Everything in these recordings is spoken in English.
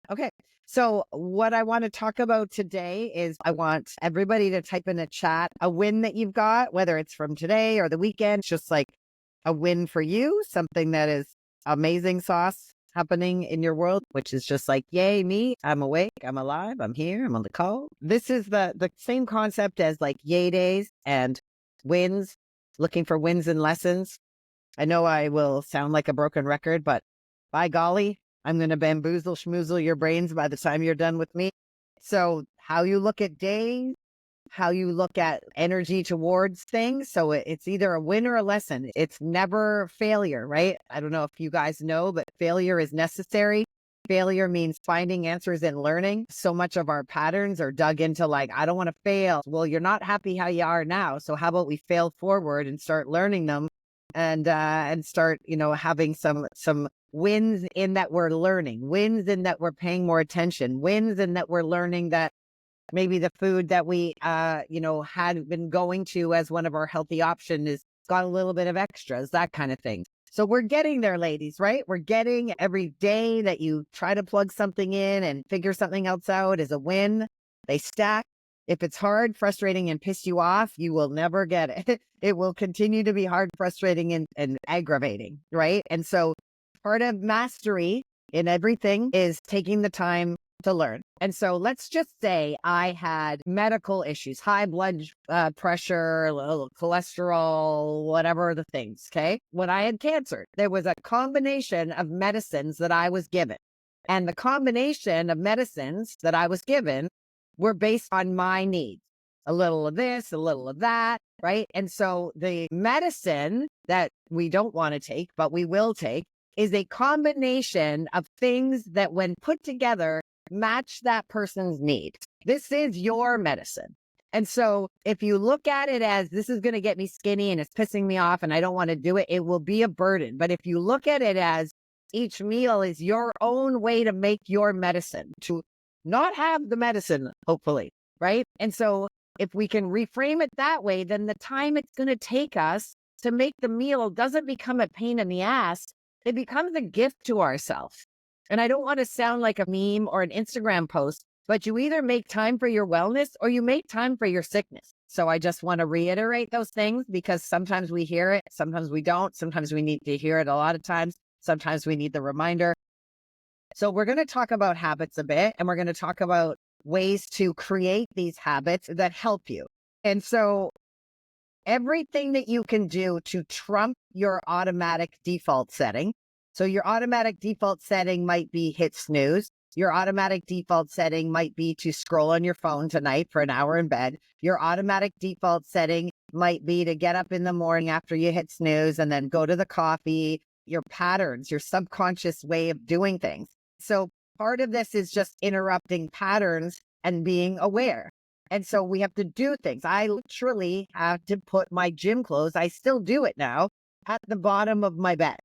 Okay. So, what I want to talk about today is I want everybody to type in a chat a win that you've got, whether it's from today or the weekend, just like a win for you, something that is amazing sauce happening in your world, which is just like, yay, me, I'm awake, I'm alive, I'm here, I'm on the call. This is the same concept as like yay days and wins, looking for wins and lessons. I know I will sound like a broken record, but by golly, I'm going to bamboozle schmoozle your brains by the time you're done with me. So how you look at days, how you look at energy towards things. So it's either a win or a lesson. It's never failure, right? I don't know if you guys know, but failure is necessary. Failure means finding answers and learning. So much of our patterns are dug into like, I don't want to fail. Well, you're not happy how you are now. So how about we fail forward and start learning them and start, having some wins in that we're learning, wins in that we're paying more attention, wins in that we're learning that maybe the food that we, had been going to as one of our healthy options is got a little bit of extras, that kind of thing. So we're getting there, ladies, right? We're getting every day that you try to plug something in and figure something else out is a win. They stack. If it's hard, frustrating, and piss you off, you will never get it. It will continue to be hard, frustrating, and aggravating, right? And so part of mastery in everything is taking the time to learn. And so let's just say I had medical issues, high blood pressure, low cholesterol, whatever the things. Okay. When I had cancer, there was a combination of medicines that I was given. And the combination of medicines that I was given were based on my needs. A little of this, a little of that, right? And so the medicine that we don't want to take, but we will take, is a combination of things that, when put together, match that person's need. This is your medicine. And so if you look at it as this is going to get me skinny and it's pissing me off and I don't want to do it, it will be a burden. But if you look at it as each meal is your own way to make your medicine, to not have the medicine, hopefully, right? And so if we can reframe it that way, then the time it's going to take us to make the meal doesn't become a pain in the ass. It becomes a gift to ourselves. And I don't want to sound like a meme or an Instagram post, but you either make time for your wellness or you make time for your sickness. So I just want to reiterate those things because sometimes we hear it, sometimes we don't. Sometimes we need to hear it a lot of times. Sometimes we need the reminder. So we're going to talk about habits a bit, and we're going to talk about ways to create these habits that help you. And so everything that you can do to trump your automatic default setting. So your automatic default setting might be hit snooze. Your automatic default setting might be to scroll on your phone tonight for an hour in bed. Your automatic default setting might be to get up in the morning after you hit snooze and then go to the coffee. Your patterns, your subconscious way of doing things. So part of this is just interrupting patterns and being aware. And so we have to do things. I literally have to put my gym clothes, I still do it now, at the bottom of my bed.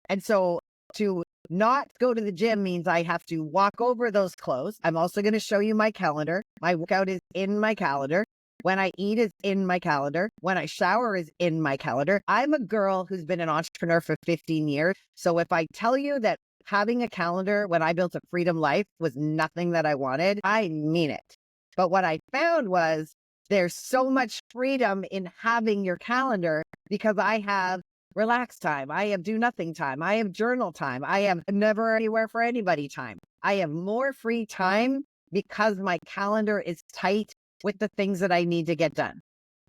And so to not go to the gym means I have to walk over those clothes. I'm also going to show you my calendar. My workout is in my calendar. When I eat is in my calendar. When I shower is in my calendar. I'm a girl who's been an entrepreneur for 15 years. So if I tell you that having a calendar when I built a freedom life was nothing that I wanted, I mean it. But what I found was there's so much freedom in having your calendar because I have relax time. I have do nothing time. I have journal time. I have never anywhere for anybody time. I have more free time because my calendar is tight with the things that I need to get done.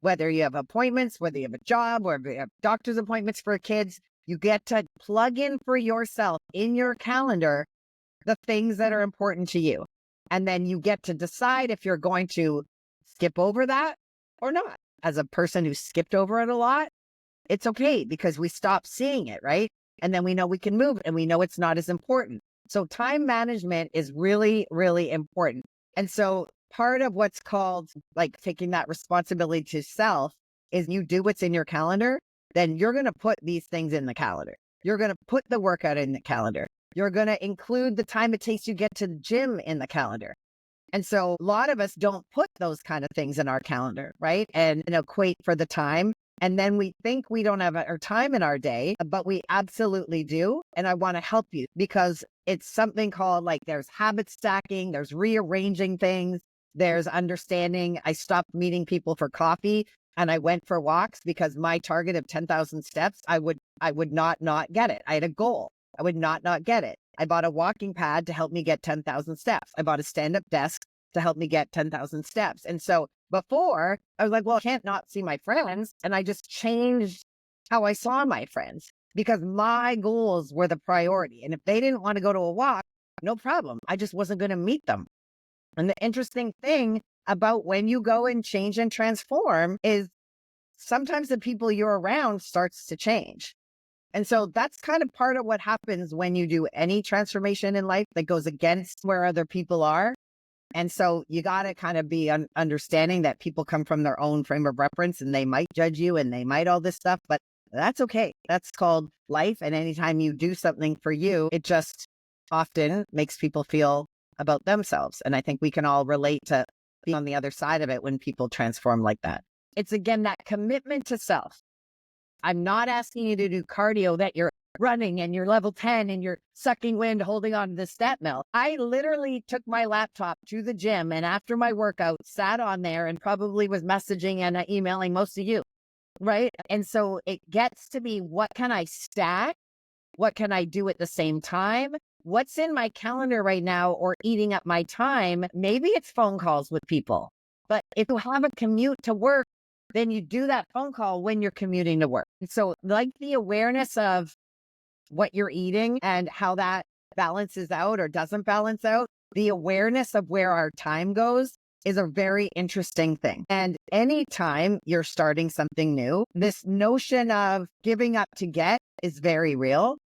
Whether you have appointments, whether you have a job, or you have doctor's appointments for kids, you get to plug in for yourself in your calendar the things that are important to you. And then you get to decide if you're going to skip over that or not. As a person who skipped over it a lot, it's okay because we stop seeing it, right? And then we know we can move and we know it's not as important. So time management is really, really important. And so part of what's called like taking that responsibility to self is you do what's in your calendar, then you're going to put these things in the calendar. You're going to put the workout in the calendar. You're going to include the time it takes you to get to the gym in the calendar. And so a lot of us don't put those kind of things in our calendar, right? And equate for the time. And then we think we don't have our time in our day, but we absolutely do. And I want to help you because it's something called like there's habit stacking, there's rearranging things, there's understanding. I stopped meeting people for coffee and I went for walks because my target of 10,000 steps, I would not get it. I had a goal. I would not get it. I bought a walking pad to help me get 10,000 steps. I bought a stand-up desk to help me get 10,000 steps. And so before I was like, well, I can't not see my friends. And I just changed how I saw my friends because my goals were the priority. And if they didn't want to go to a walk, no problem. I just wasn't going to meet them. And the interesting thing about when you go and change and transform is sometimes the people you're around starts to change. And so that's kind of part of what happens when you do any transformation in life that goes against where other people are. And so you got to kind of be understanding that people come from their own frame of reference and they might judge you and they might all this stuff, but that's okay. That's called life. And anytime you do something for you, it just often makes people feel about themselves. And I think we can all relate to being on the other side of it when people transform like that. It's again, that commitment to self. I'm not asking you to do cardio that you're running and you're level 10 and you're sucking wind, holding on to the step mill. I literally took my laptop to the gym and after my workout sat on there and probably was messaging and emailing most of you, right? And so it gets to be, what can I stack? What can I do at the same time? What's in my calendar right now or eating up my time? Maybe it's phone calls with people, but if you have a commute to work, then you do that phone call when you're commuting to work. And so like the awareness of what you're eating and how that balances out or doesn't balance out, the awareness of where our time goes is a very interesting thing. And anytime you're starting something new, this notion of giving up to get is very real.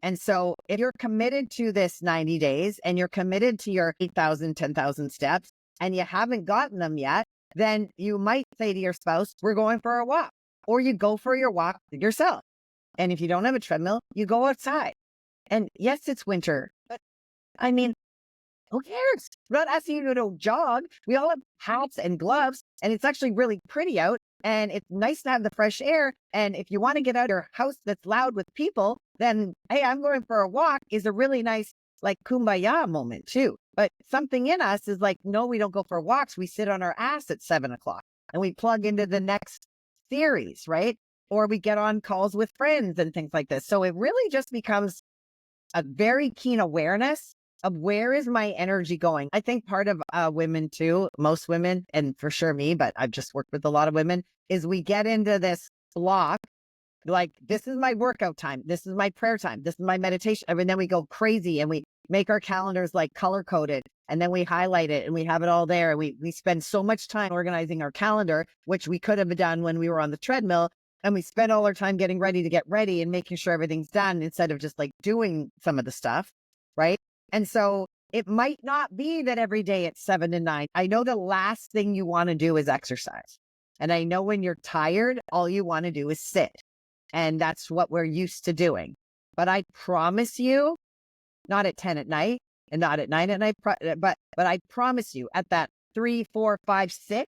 And so if you're committed to this 90 days and you're committed to your 8,000, 10,000 steps and you haven't gotten them yet, then you might say to your spouse, we're going for a walk, or you go for your walk yourself. And if you don't have a treadmill, you go outside. And yes, it's winter, but I mean, who cares? We're not asking you to jog. We all have hats and gloves, and it's actually really pretty out. And it's nice to have the fresh air. And if you want to get out of your house that's loud with people, then, hey, I'm going for a walk is a really nice, like, kumbaya moment too. But something in us is like, no, we don't go for walks. We sit on our ass at 7 o'clock and we plug into the next series, right? Or we get on calls with friends and things like this. So it really just becomes a very keen awareness of where is my energy going. I think part of women too, most women, and for sure me, but I've just worked with a lot of women, is we get into this block, like, this is my workout time. This is my prayer time. This is my meditation. And then we go crazy and we make our calendars like color coded and then we highlight it and we have it all there. And we spend so much time organizing our calendar, which we could have done when we were on the treadmill. And we spend all our time getting ready to get ready and making sure everything's done instead of just like doing some of the stuff. Right. And so it might not be that every day it's 7 to 9. I know the last thing you want to do is exercise. And I know when you're tired, all you want to do is sit. And that's what we're used to doing. But I promise you, not at 10 at night and not at 9 at night, but I promise you at that 3, 4, 5, 6,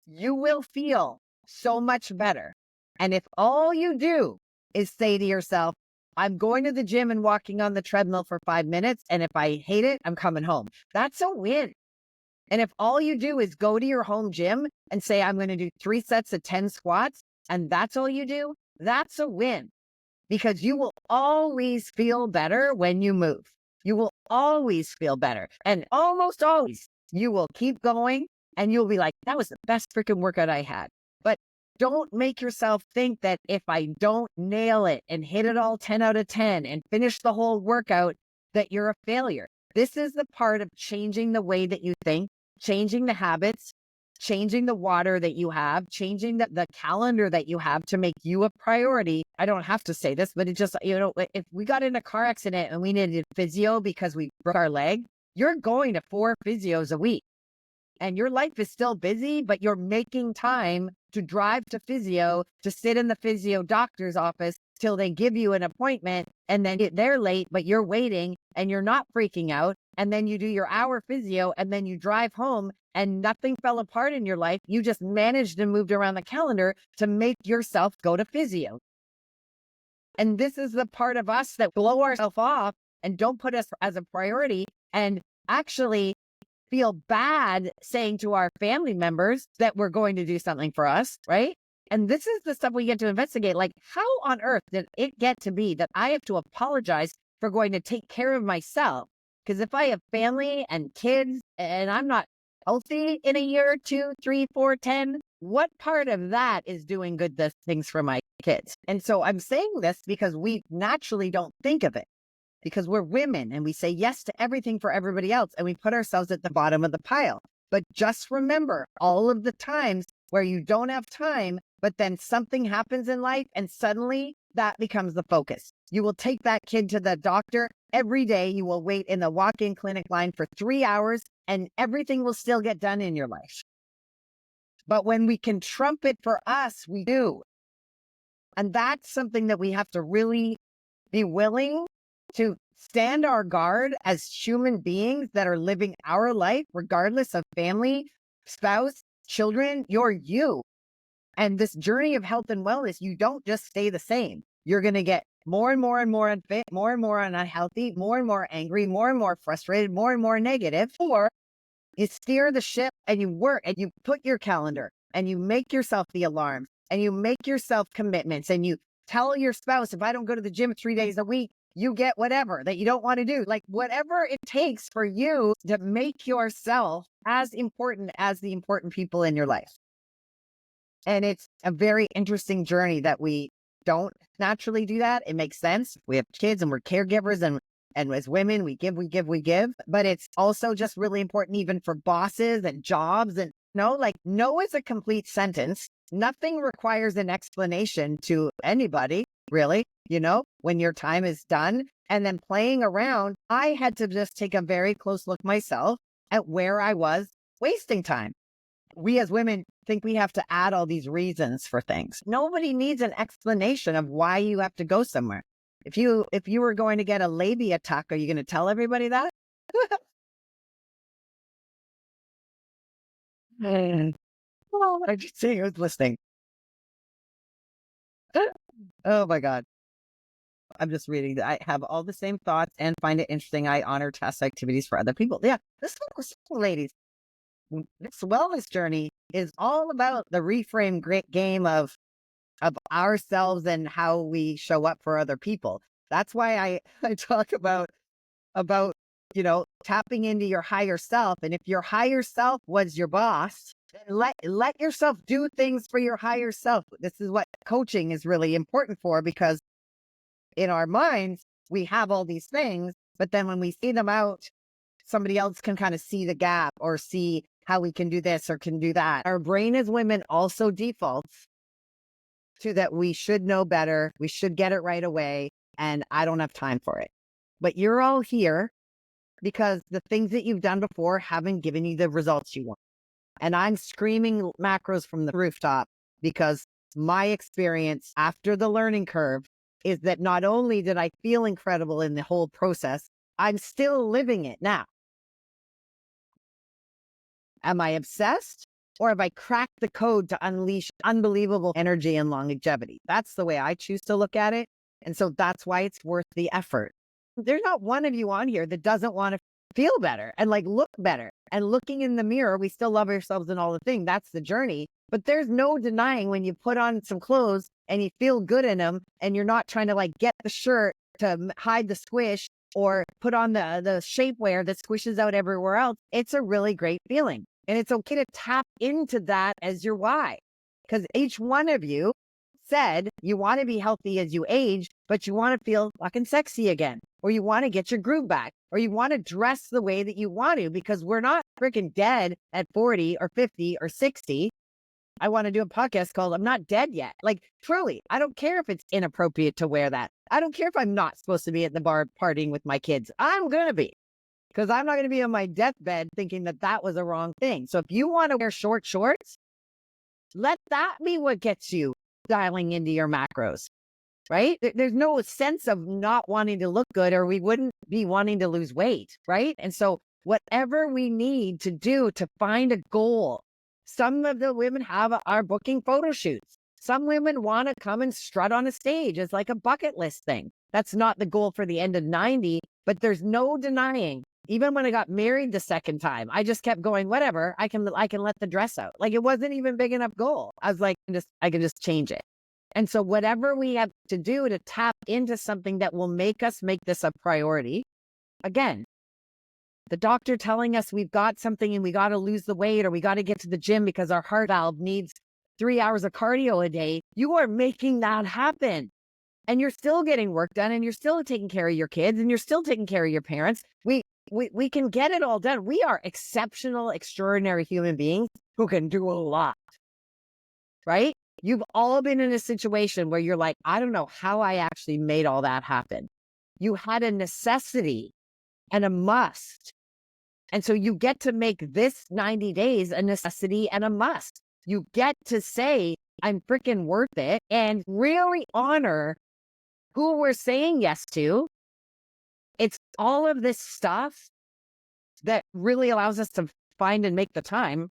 you will feel so much better. And if all you do is say to yourself, I'm going to the gym and walking on the treadmill for 5 minutes. And if I hate it, I'm coming home. That's a win. And if all you do is go to your home gym and say, I'm going to do 3 sets of 10 squats, and that's all you do, that's a win. Because you will always feel better when you move. You will always feel better. And almost always you will keep going and you'll be like, that was the best freaking workout I had. But don't make yourself think that if I don't nail it and hit it all 10 out of 10 and finish the whole workout, that you're a failure. This is the part of changing the way that you think, changing the habits, changing the water that you have, changing the calendar that you have to make you a priority. I don't have to say this, but it just, if we got in a car accident and we needed physio because we broke our leg, you're going to 4 physios a week. And your life is still busy, but you're making time to drive to physio, to sit in the physio doctor's office till they give you an appointment. And then they're late, but you're waiting and you're not freaking out. And then you do your hour physio and then you drive home and nothing fell apart in your life. You just managed and moved around the calendar to make yourself go to physio. And this is the part of us that blow ourselves off and don't put us as a priority and actually feel bad saying to our family members that we're going to do something for us, right? And this is the stuff we get to investigate. Like, how on earth did it get to be that I have to apologize for going to take care of myself? Because if I have family and kids and I'm not healthy in a year, 2, 3, 4, 10, what part of that is doing good things for my kids? And so I'm saying this because we naturally don't think of it, because we're women and we say yes to everything for everybody else and we put ourselves at the bottom of the pile. But just remember all of the times where you don't have time, but then something happens in life and suddenly that becomes the focus. You will take that kid to the doctor every day. You will wait in the walk-in clinic line for 3 hours and everything will still get done in your life. But when we can trump it for us, we do. And that's something that we have to really be willing to stand our guard as human beings that are living our life, regardless of family, spouse, children. You're you. And this journey of health and wellness, you don't just stay the same. You're going to get more and more and more unfit, more and more unhealthy, more and more angry, more and more frustrated, more and more negative. Or you steer the ship and you work and you put your calendar and you make yourself the alarms and you make yourself commitments and you tell your spouse, if I don't go to the gym 3 days a week, you get whatever that you don't want to do. Like whatever it takes for you to make yourself as important as the important people in your life. And it's a very interesting journey that we don't naturally do that. It makes sense. We have kids and we're caregivers and as women, we give, we give, we give. But it's also just really important even for bosses and jobs. And like no is a complete sentence. Nothing requires an explanation to anybody, really, when your time is done. And then playing around, I had to just take a very close look myself at where I was wasting time. We as women think we have to add all these reasons for things. Nobody needs an explanation of why you have to go somewhere. If you were going to get a labia tuck, are you going to tell everybody that? Oh, I just see who's listening. Oh my God. I'm just reading that I have all the same thoughts and find it interesting. I honor task activities for other people. Yeah, this ladies, this wellness journey is all about the reframe great game of ourselves and how we show up for other people. That's why I talk about tapping into your higher self. And if your higher self was your boss, then let yourself do things for your higher self. This is what coaching is really important for, because in our minds, we have all these things, but then when we see them out, somebody else can kind of see the gap or see how we can do this or can do that. Our brain as women also defaults to that we should know better, we should get it right away, and I don't have time for it. But you're all here because the things that you've done before haven't given you the results you want. And I'm screaming macros from the rooftop because my experience after the learning curve is that not only did I feel incredible in the whole process, I'm still living it now. Am I obsessed? Or have I cracked the code to unleash unbelievable energy and longevity? That's the way I choose to look at it. And so that's why it's worth the effort. There's not one of you on here that doesn't want to feel better and look better. And looking in the mirror, we still love ourselves and all the thing. That's the journey. But there's no denying when you put on some clothes and you feel good in them and you're not trying to get the shirt to hide the squish or put on the shapewear that squishes out everywhere else. It's a really great feeling. And it's okay to tap into that as your why, because each one of you said you want to be healthy as you age, but you want to feel fucking sexy again, or you want to get your groove back, or you want to dress the way that you want to, because we're not freaking dead at 40 or 50 or 60. I want to do a podcast called I'm Not Dead Yet. Truly, I don't care if it's inappropriate to wear that. I don't care if I'm not supposed to be at the bar partying with my kids. I'm going to be. Because I'm not going to be on my deathbed thinking that was a wrong thing. So if you want to wear short shorts, let that be what gets you dialing into your macros, right? There's no sense of not wanting to look good, or we wouldn't be wanting to lose weight, right? And so whatever we need to do to find a goal. Some of the women are booking photo shoots. Some women want to come and strut on a stage as like a bucket list thing. That's not the goal for the end of 90, but there's no denying. Even when I got married the second time, I just kept going, whatever, I can let the dress out. Like, it wasn't even big enough goal. I was like, I can just change it. And so whatever we have to do to tap into something that will make us make this a priority. Again, the doctor telling us we've got something and we got to lose the weight, or we got to get to the gym because our heart valve needs 3 hours of cardio a day. You are making that happen. And you're still getting work done, and you're still taking care of your kids, and you're still taking care of your parents. We can get it all done. We are exceptional, extraordinary human beings who can do a lot, right? You've all been in a situation where you're like, I don't know how I actually made all that happen. You had a necessity and a must. And so you get to make this 90 days a necessity and a must. You get to say, I'm freaking worth it, and really honor who we're saying yes to. It's all of this stuff that really allows us to find and make the time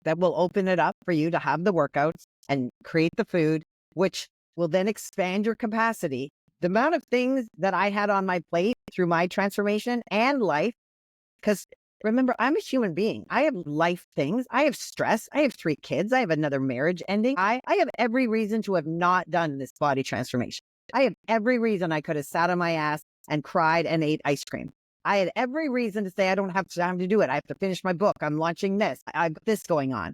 that will open it up for you to have the workouts and create the food, which will then expand your capacity. The amount of things that I had on my plate through my transformation and life, because remember, I'm a human being. I have life things. I have stress. I have 3 kids. I have another marriage ending. I have every reason to have not done this body transformation. I have every reason I could have sat on my ass and cried and ate ice cream. I had every reason to say, I don't have time to do it. I have to finish my book. I'm launching this. I've got this going on.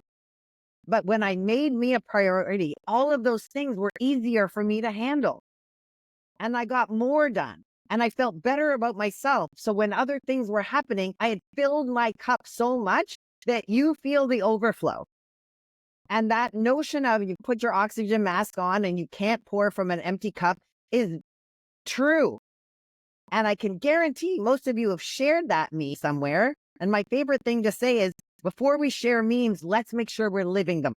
But when I made me a priority, all of those things were easier for me to handle. And I got more done. And I felt better about myself. So when other things were happening, I had filled my cup so much that you feel the overflow. And that notion of you put your oxygen mask on and you can't pour from an empty cup is true. And I can guarantee most of you have shared that meme somewhere. And my favorite thing to say is, before we share memes, let's make sure we're living them.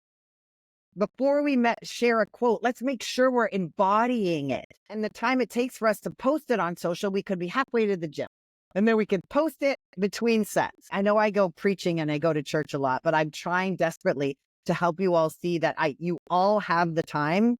Before we share a quote, let's make sure we're embodying it. And the time it takes for us to post it on social, we could be halfway to the gym. And then we could post it between sets. I know I go preaching and I go to church a lot, but I'm trying desperately to help you all see that you all have the time.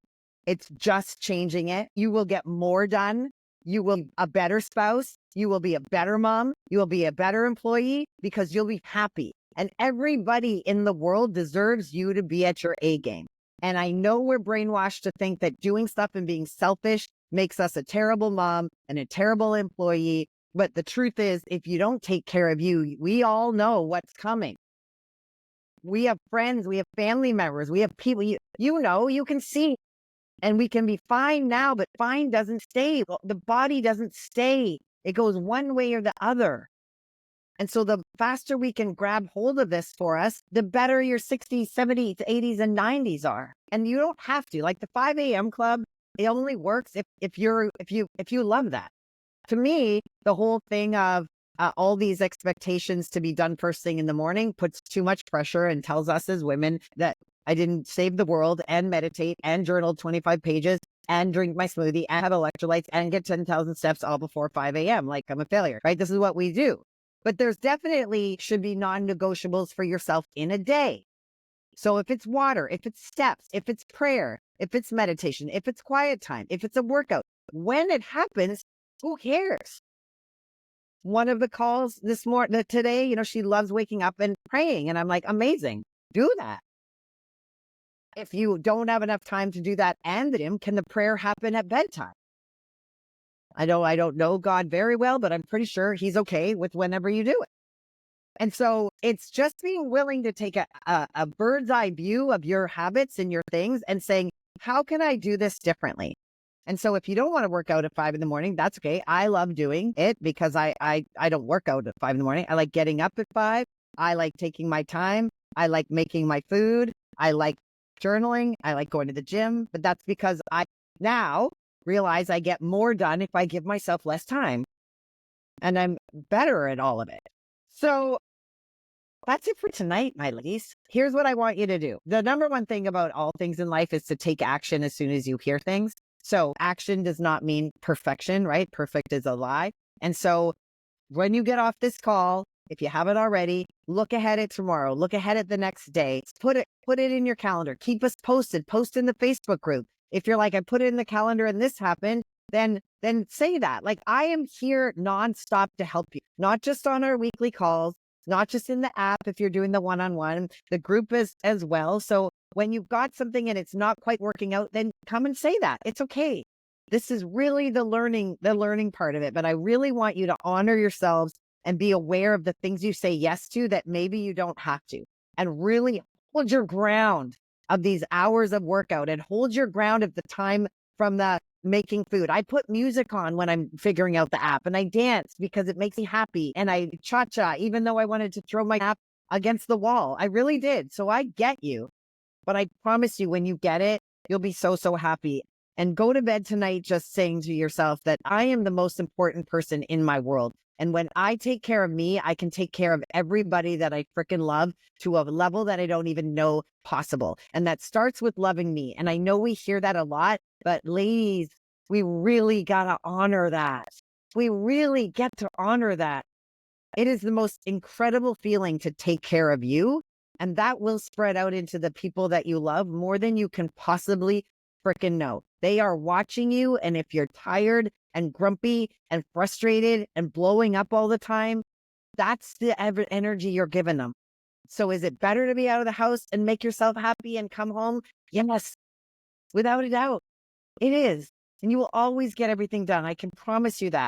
It's just changing it. You will get more done. You will be a better spouse. You will be a better mom. You will be a better employee because you'll be happy. And everybody in the world deserves you to be at your A game. And I know we're brainwashed to think that doing stuff and being selfish makes us a terrible mom and a terrible employee. But the truth is, if you don't take care of you, we all know what's coming. We have friends, we have family members, we have people, you can see. And we can be fine now, but fine doesn't stay. The body doesn't stay. It goes one way or the other. And so the faster we can grab hold of this for us, the better your 60s, 70s, 80s, and 90s are. And you don't have to. Like the 5 a.m. club, it only works if you love that. To me, the whole thing of all these expectations to be done first thing in the morning puts too much pressure and tells us as women that I didn't save the world and meditate and journal 25 pages and drink my smoothie and have electrolytes and get 10,000 steps all before 5 a.m. Like I'm a failure, right? This is what we do. But there's definitely should be non-negotiables for yourself in a day. So if it's water, if it's steps, if it's prayer, if it's meditation, if it's quiet time, if it's a workout, when it happens, who cares? One of the calls today, she loves waking up and praying. And I'm like, amazing, do that. If you don't have enough time to do that and the gym, can the prayer happen at bedtime? I don't know God very well, but I'm pretty sure he's okay with whenever you do it. And so it's just being willing to take a bird's eye view of your habits and your things and saying, how can I do this differently? And so if you don't want to work out at 5 a.m, that's okay. I love doing it because I don't work out at 5 a.m. I like getting up at 5. I like taking my time. I like making my food. I like journaling. I like going to the gym, but that's because I now realize I get more done if I give myself less time, and I'm better at all of it. So that's it for tonight, my ladies. Here's what I want you to do. The number one thing about all things in life is to take action as soon as you hear things. So action does not mean perfection, right? Perfect is a lie. And so when you get off this call, if you haven't already, look ahead at tomorrow, look ahead at the next day, put it in your calendar, keep us posted, post in the Facebook group. If you're like, I put it in the calendar and this happened, then say that. Like, I am here nonstop to help you, not just on our weekly calls, not just in the app. If you're doing the one-on-one, the group is as well. So when you've got something and it's not quite working out, then come and say that. It's okay. This is really the learning part of it. But I really want you to honor yourselves and be aware of the things you say yes to that maybe you don't have to, and really hold your ground of these hours of workout, and hold your ground of the time from the making food. I put music on when I'm figuring out the app, and I dance because it makes me happy. And I cha-cha, even though I wanted to throw my app against the wall. I really did. So I get you. But I promise you, when you get it, you'll be so, so happy. And go to bed tonight just saying to yourself that I am the most important person in my world. And when I take care of me, I can take care of everybody that I freaking love to a level that I don't even know possible. And that starts with loving me. And I know we hear that a lot, but ladies, we really got to honor that. We really get to honor that. It is the most incredible feeling to take care of you. And that will spread out into the people that you love more than you can possibly freaking know. They are watching you. And if you're tired and grumpy and frustrated and blowing up all the time, that's the energy you're giving them. So is it better to be out of the house and make yourself happy and come home? Yes, without a doubt. It is. And you will always get everything done. I can promise you that.